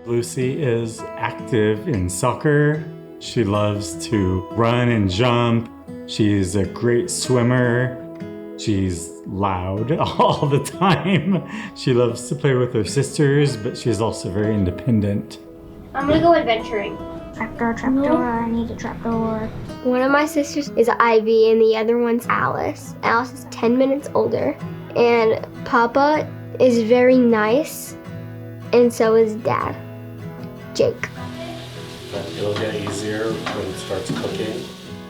Lucy is active in soccer. She loves to run and jump. She's a great swimmer. She's loud all the time. She loves to play with her sisters, but she's also very independent. I'm gonna go adventuring. Trapdoor, I need a trapdoor. One of my sisters is Ivy and the other one's Alice. Alice is 10 minutes older. And Papa is very nice, and so is Dad, Jake. But it'll get easier when it starts cooking.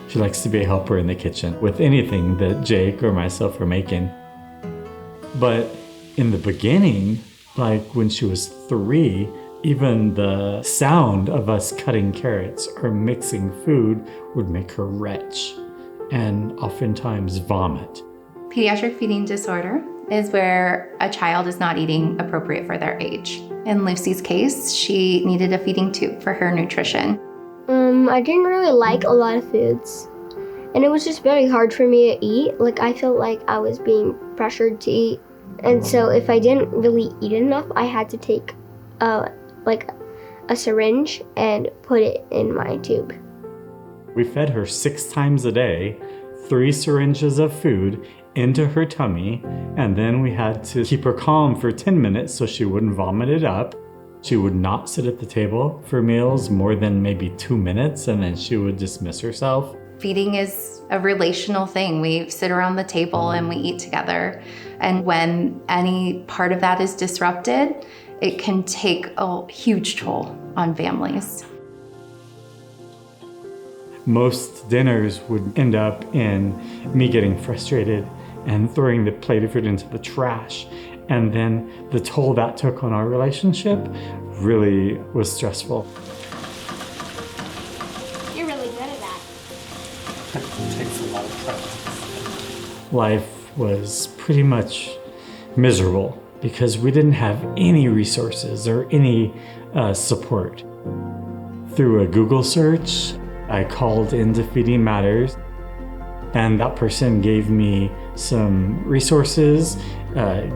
She likes to be a helper in the kitchen with anything that Jake or myself are making. But in the beginning, like when she was 3, even the sound of us cutting carrots or mixing food would make her retch and oftentimes vomit. Pediatric feeding disorder is where a child is not eating appropriate for their age. In Lucy's case, she needed a feeding tube for her nutrition. I didn't really like a lot of foods, and it was just very hard for me to eat. Like, I felt like I was being pressured to eat, and so if I didn't really eat enough, I had to take a syringe and put it in my tube. We fed her 6 times a day, 3 syringes of food into her tummy, and then we had to keep her calm for 10 minutes so she wouldn't vomit it up. She would not sit at the table for meals more than maybe 2 minutes, and then she would dismiss herself. Feeding is a relational thing. We sit around the table and we eat together. And when any part of that is disrupted, it can take a huge toll on families. Most dinners would end up in me getting frustrated and throwing the plate of food into the trash. And then the toll that took on our relationship really was stressful. You're really good at that. It takes a lot of practice. Life was pretty much miserable because we didn't have any resources or any support. Through a Google search, I called into Feeding Matters, and that person gave me some resources,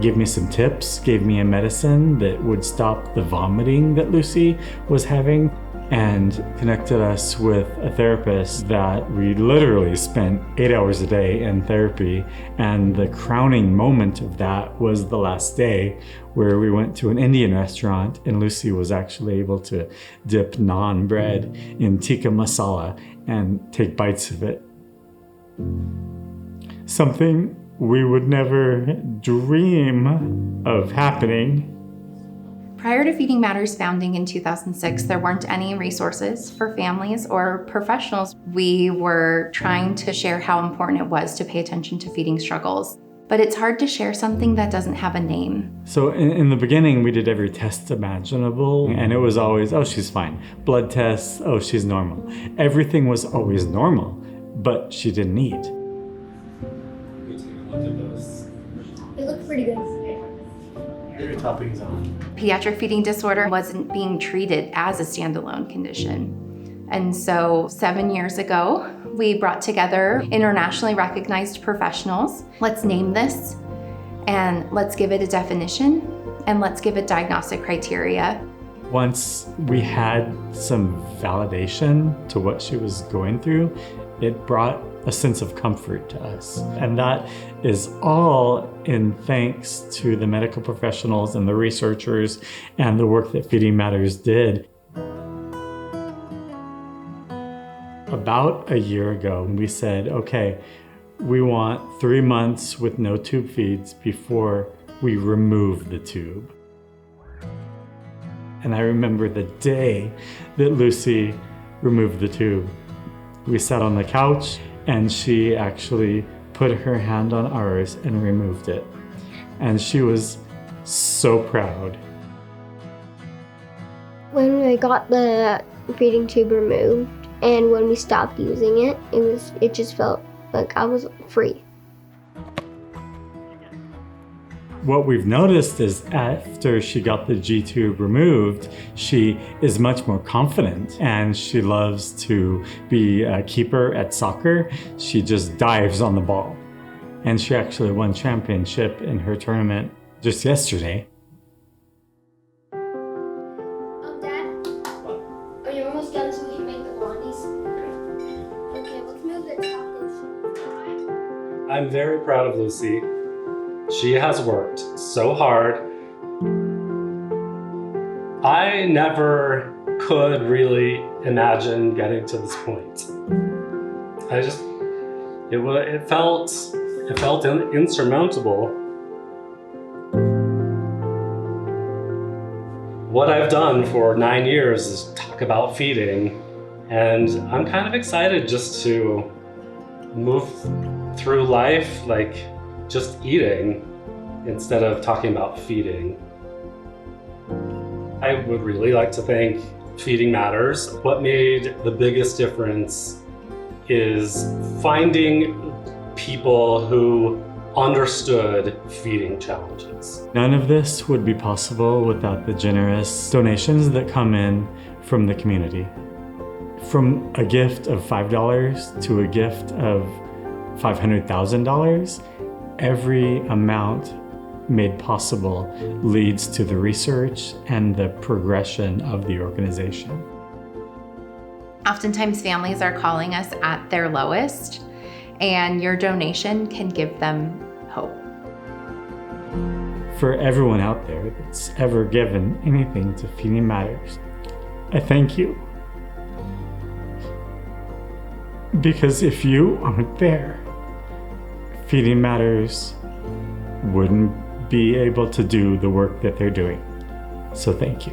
gave me some tips, gave me a medicine that would stop the vomiting that Lucy was having, and connected us with a therapist that we literally spent 8 hours a day in therapy. And the crowning moment of that was the last day where we went to an Indian restaurant and Lucy was actually able to dip naan bread in tikka masala and take bites of it. Something we would never dream of happening. Prior to Feeding Matters founding in 2006, there weren't any resources for families or professionals. We were trying to share how important it was to pay attention to feeding struggles. But it's hard to share something that doesn't have a name. So in the beginning, we did every test imaginable, and it was always, oh, she's fine. Blood tests, oh, she's normal. Everything was always normal, but she didn't eat. You take a look at those. It looked pretty good. Get your toppings on. Pediatric feeding disorder wasn't being treated as a standalone condition. And so 7 years ago, we brought together internationally recognized professionals. Let's name this, and let's give it a definition, and let's give it diagnostic criteria. Once we had some validation to what she was going through, it brought a sense of comfort to us. And that is all in thanks to the medical professionals and the researchers and the work that Feeding Matters did. About a year ago, we said, okay, we want 3 months with no tube feeds before we remove the tube. And I remember the day that Lucy removed the tube. We sat on the couch and she actually put her hand on ours and removed it. And she was so proud. When I got the feeding tube removed and when we stopped using it, it just felt like I was free. What we've noticed is after she got the G-tube removed, she is much more confident and she loves to be a keeper at soccer. She just dives on the ball. And she actually won championship in her tournament just yesterday. Oh, Dad? I'm very proud of Lucy. She has worked so hard. I never could really imagine getting to this point. It felt insurmountable. What I've done for 9 years is talk about feeding, and I'm kind of excited just to move through life like just eating instead of talking about feeding. I would really like to thank Feeding Matters. What made the biggest difference is finding people who understood feeding challenges. None of this would be possible without the generous donations that come in from the community. From a gift of $5 to a gift of $500,000, every amount made possible leads to the research and the progression of the organization. Oftentimes families are calling us at their lowest, and your donation can give them hope. For everyone out there that's ever given anything to Feeding Matters, I thank you. Because if you aren't there, Feeding Matters wouldn't be able to do the work that they're doing. So thank you.